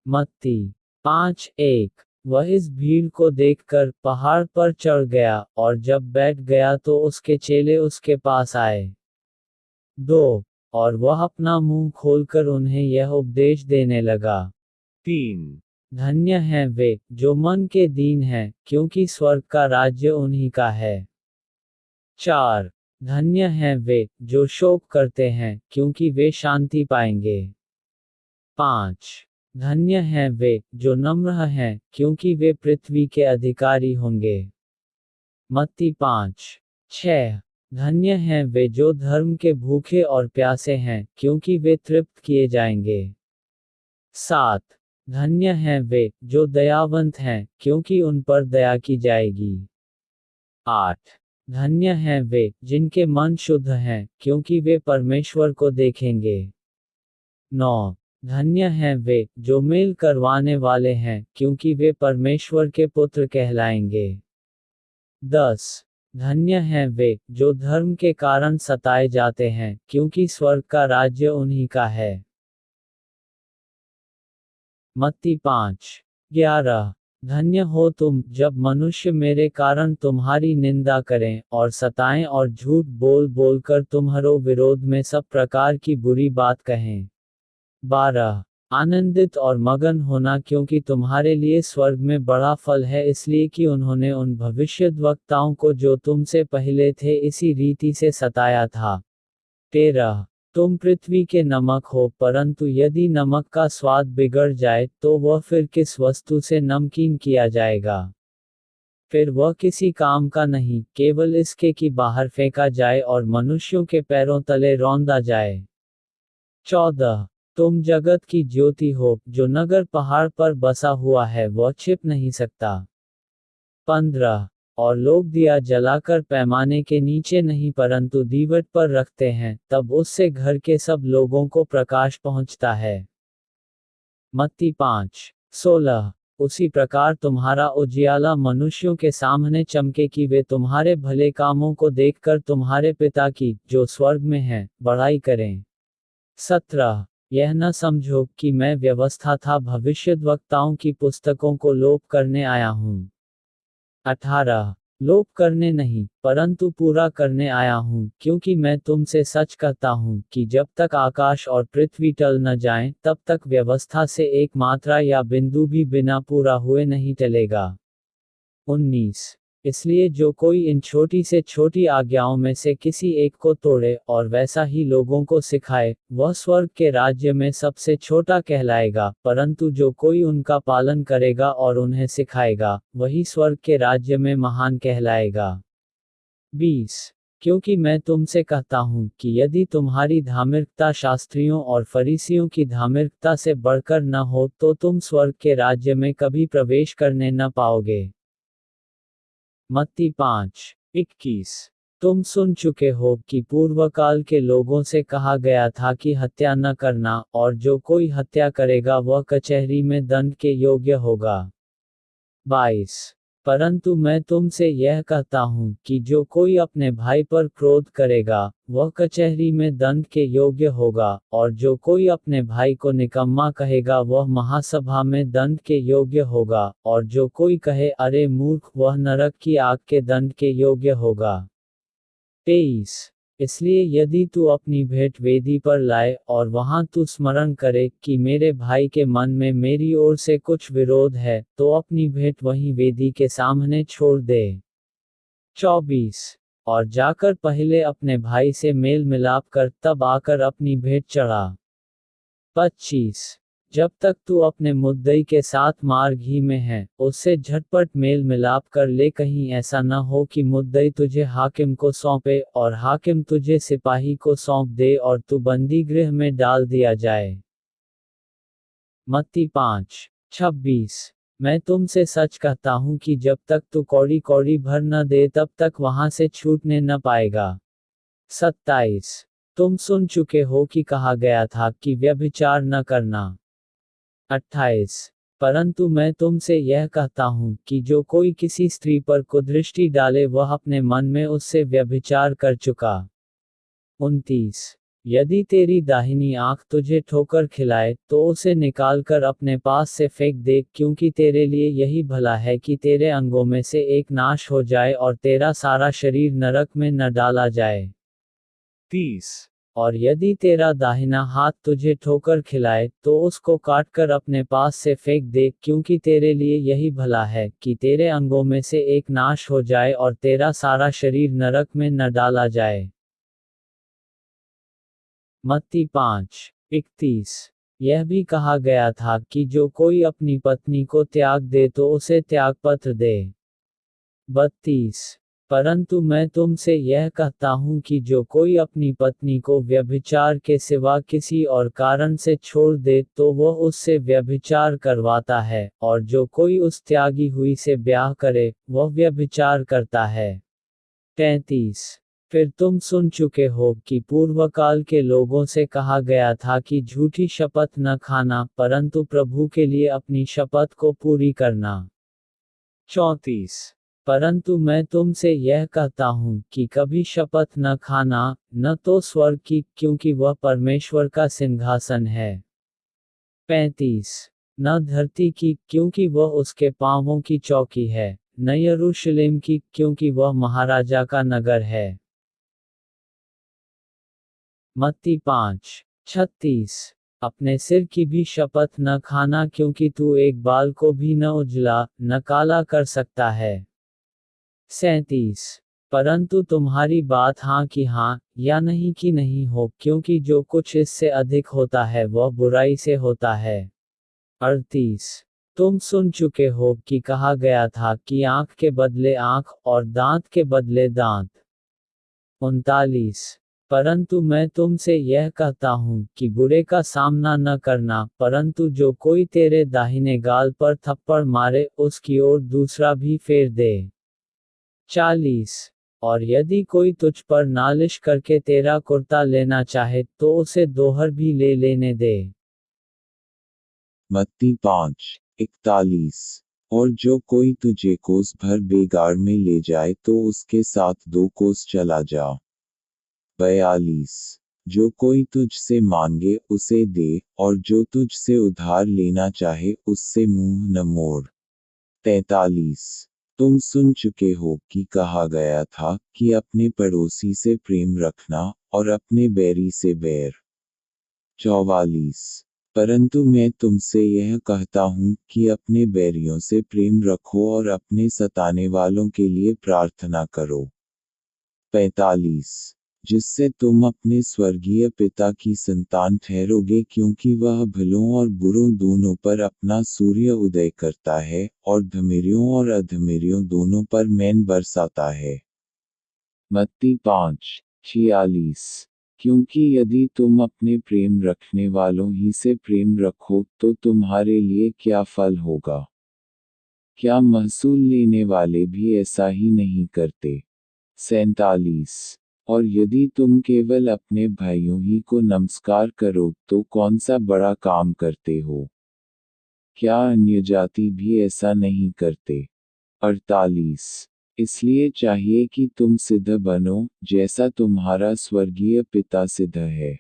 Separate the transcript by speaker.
Speaker 1: मत्ती 5:1। वह इस भीड़ को देखकर पहाड़ पर चढ़ गया, और जब बैठ गया तो उसके चेले उसके पास आए। 2। और वह अपना मुंह खोलकर उन्हें यह उपदेश देने लगा।
Speaker 2: 3,
Speaker 1: धन्य हैं वे जो मन के दीन हैं, क्योंकि स्वर्ग का राज्य उन्हीं का है। 4। धन्य हैं वे जो शोक करते हैं, क्योंकि वे शांति पाएंगे। 5। धन्य हैं वे जो नम्र हैं, क्योंकि वे पृथ्वी के अधिकारी होंगे। मत्ती 5:6। धन्य हैं वे जो धर्म के भूखे और प्यासे हैं, क्योंकि वे तृप्त किए जाएंगे। 7। धन्य हैं वे जो दयावंत हैं, क्योंकि उन पर दया की जाएगी। 8। धन्य हैं वे जिनके मन शुद्ध हैं, क्योंकि वे परमेश्वर को देखेंगे। 9। धन्य हैं वे जो मेल करवाने वाले हैं, क्योंकि वे परमेश्वर के पुत्र कहलाएंगे। 10। धन्य हैं वे जो धर्म के कारण सताए जाते हैं, क्योंकि स्वर्ग का राज्य उन्हीं का है। मत्ती 5:11। धन्य हो तुम जब मनुष्य मेरे कारण तुम्हारी निंदा करें और सताएं और झूठ बोल बोलकर तुम्हारो विरोध में सब प्रकार की बुरी बात कहें। 12। आनंदित और मगन होना, क्योंकि तुम्हारे लिए स्वर्ग में बड़ा फल है, इसलिए कि उन्होंने उन भविष्यद्वक्ताओं को जो तुमसे पहले थे इसी रीति से सताया था। 13। तुम पृथ्वी के नमक हो, परंतु यदि नमक का स्वाद बिगड़ जाए तो वह फिर किस वस्तु से नमकीन किया जाएगा? फिर वह किसी काम का नहीं, केवल इसके कि बाहर फेंका जाए और मनुष्यों के पैरों तले रौंदा जाए। 14। तुम जगत की ज्योति हो, जो नगर पहाड़ पर बसा हुआ है वह छिप नहीं सकता। 15। और लोग दिया जलाकर पैमाने के नीचे नहीं परंतु दीवट पर रखते हैं, तब उससे घर के सब लोगों को प्रकाश पहुंचता है। मत्ती 5:16। उसी प्रकार तुम्हारा उजियाला मनुष्यों के सामने चमके कि वे तुम्हारे भले कामों को देखकर तुम्हारे पिता की, जो स्वर्ग में है, बड़ाई करें। 17। यह न समझो कि मैं व्यवस्था था भविष्यद्वक्ताओं की पुस्तकों को लोप करने आया हूँ। 18। लोप करने नहीं, परंतु पूरा करने आया हूँ, क्योंकि मैं तुमसे सच कहता हूँ कि जब तक आकाश और पृथ्वी टल न जाएं, तब तक व्यवस्था से एक मात्रा या बिंदु भी बिना पूरा हुए नहीं टलेगा। 19। इसलिए जो कोई इन छोटी से छोटी आज्ञाओं में से किसी एक को तोड़े और वैसा ही लोगों को सिखाए, वह स्वर्ग के राज्य में सबसे छोटा कहलाएगा, परंतु जो कोई उनका पालन करेगा और उन्हें सिखाएगा, वही स्वर्ग के राज्य में महान कहलाएगा। 20। क्योंकि मैं तुमसे कहता हूँ कि यदि तुम्हारी धार्मिकता शास्त्रियों और फरीसियों की धार्मिकता से बढ़कर न हो तो तुम स्वर्ग के राज्य में कभी प्रवेश करने न पाओगे। मत्ती 5:21। तुम सुन चुके हो कि पूर्वकाल के लोगों से कहा गया था कि हत्या न करना, और जो कोई हत्या करेगा वह कचहरी में दंड के योग्य होगा। 22। परंतु मैं तुमसे यह कहता हूँ कि जो कोई अपने भाई पर क्रोध करेगा, वह कचहरी में दंड के योग्य होगा, और जो कोई अपने भाई को निकम्मा कहेगा वह महासभा में दंड के योग्य होगा, और जो कोई कहे अरे मूर्ख, वह नरक की आग के दंड के योग्य होगा। 23। इसलिए यदि तू अपनी भेंट वेदी पर लाए और वहां तू स्मरण करे कि मेरे भाई के मन में मेरी ओर से कुछ विरोध है, तो अपनी भेंट वहीं वेदी के सामने छोड़ दे। 24। और जाकर पहले अपने भाई से मेल मिलाप कर, तब आकर अपनी भेंट चढ़ा। 25। जब तक तू अपने मुद्दई के साथ मार्ग ही में है, उससे झटपट मेल मिलाप कर ले, कहीं ऐसा न हो कि मुद्दई तुझे हाकिम को सौंपे और हाकिम तुझे सिपाही को सौंप दे और तू बंदी गृह में डाल दिया जाए। मत्ती 5:26। मैं तुमसे सच कहता हूँ कि जब तक तू कौड़ी कौड़ी भर न दे तब तक वहां से छूटने न पाएगा। 27। तुम सुन चुके हो कि कहा गया था कि व्यभिचार न करना। 28। परंतु मैं तुमसे यह कहता हूँ कि जो कोई किसी स्त्री पर कुदृष्टि डाले वह अपने मन में उससे व्यभिचार कर चुका। 29। यदि तेरी दाहिनी आंख तुझे ठोकर खिलाए तो उसे निकालकर अपने पास से फेंक दे, क्योंकि तेरे लिए यही भला है कि तेरे अंगों में से एक नाश हो जाए और तेरा सारा शरीर नरक में न डाला जाए।
Speaker 2: 30.
Speaker 1: और यदि तेरा दाहिना हाथ तुझे ठोकर खिलाए तो उसको काटकर अपने पास से फेंक दे, क्योंकि तेरे लिए यही भला है कि तेरे अंगों में से एक नाश हो जाए और तेरा सारा शरीर नरक में न डाला जाए। मत्ती 5:31। यह भी कहा गया था कि जो कोई अपनी पत्नी को त्याग दे तो उसे त्यागपत्र दे। 32। परंतु मैं तुमसे यह कहता हूँ कि जो कोई अपनी पत्नी को व्यभिचार के सिवा किसी और कारण से छोड़ दे तो वह उससे व्यभिचार करवाता है, और जो कोई उस त्यागी हुई से ब्याह करे वह व्यभिचार करता है। 33। फिर तुम सुन चुके हो कि पूर्वकाल के लोगों से कहा गया था कि झूठी शपथ न खाना, परंतु प्रभु के लिए अपनी शपथ को पूरी करना। 34। परंतु मैं तुमसे यह कहता हूँ कि कभी शपथ न खाना, न तो स्वर्ग की, क्योंकि वह परमेश्वर का सिंहासन है। 35। न धरती की, क्योंकि वह उसके पांवों की चौकी है, न यरूशलेम की, क्योंकि वह महाराजा का नगर है। मत्ती 5:36। अपने सिर की भी शपथ न खाना, क्योंकि तू एक बाल को भी न उजला न काला कर सकता है। 37। परंतु तुम्हारी बात हाँ कि हाँ, या नहीं कि नहीं हो, क्योंकि जो कुछ इससे अधिक होता है वह बुराई से होता है। 38। तुम सुन चुके हो कि कहा गया था कि आंख के बदले आंख और दांत के बदले दांत। 39। परंतु मैं तुमसे यह कहता हूँ कि बुरे का सामना न करना, परंतु जो कोई तेरे दाहिने गाल पर थप्पड़ मारे उसकी ओर दूसरा भी फेर दे। 40। और यदि कोई तुझ पर नालिश करके तेरा कुर्ता लेना चाहे तो उसे दोहर भी ले लेने दे।
Speaker 3: मत्ती 5:41। और जो कोई तुझे कोस भर बेगार में ले जाए तो उसके साथ 2 कोस चला जा। 42। जो कोई तुझसे मांगे उसे दे, और जो तुझसे उधार लेना चाहे उससे मुंह न मोड़। 43। तुम सुन चुके हो कि कहा गया था कि अपने पड़ोसी से प्रेम रखना और अपने बैरी से बैर। 44। परंतु मैं तुमसे यह कहता हूँ कि अपने बैरियों से प्रेम रखो और अपने सताने वालों के लिए प्रार्थना करो। 45। जिससे तुम अपने स्वर्गीय पिता की संतान ठहरोगे, क्योंकि वह भलों और बुरों दोनों पर अपना सूर्य उदय करता है और धर्मियों और अधर्मियों दोनों पर मैन बरसाता है। मत्ती 5:46। क्योंकि यदि तुम अपने प्रेम रखने वालों ही से प्रेम रखो तो तुम्हारे लिए क्या फल होगा? क्या महसूल लेने वाले भी ऐसा ही नहीं करते? 47। और यदि तुम केवल अपने भाइयों ही को नमस्कार करो तो कौन सा बड़ा काम करते हो? क्या अन्य जाति भी ऐसा नहीं करते? 48। इसलिए चाहिए कि तुम सिद्ध बनो, जैसा तुम्हारा स्वर्गीय पिता सिद्ध है।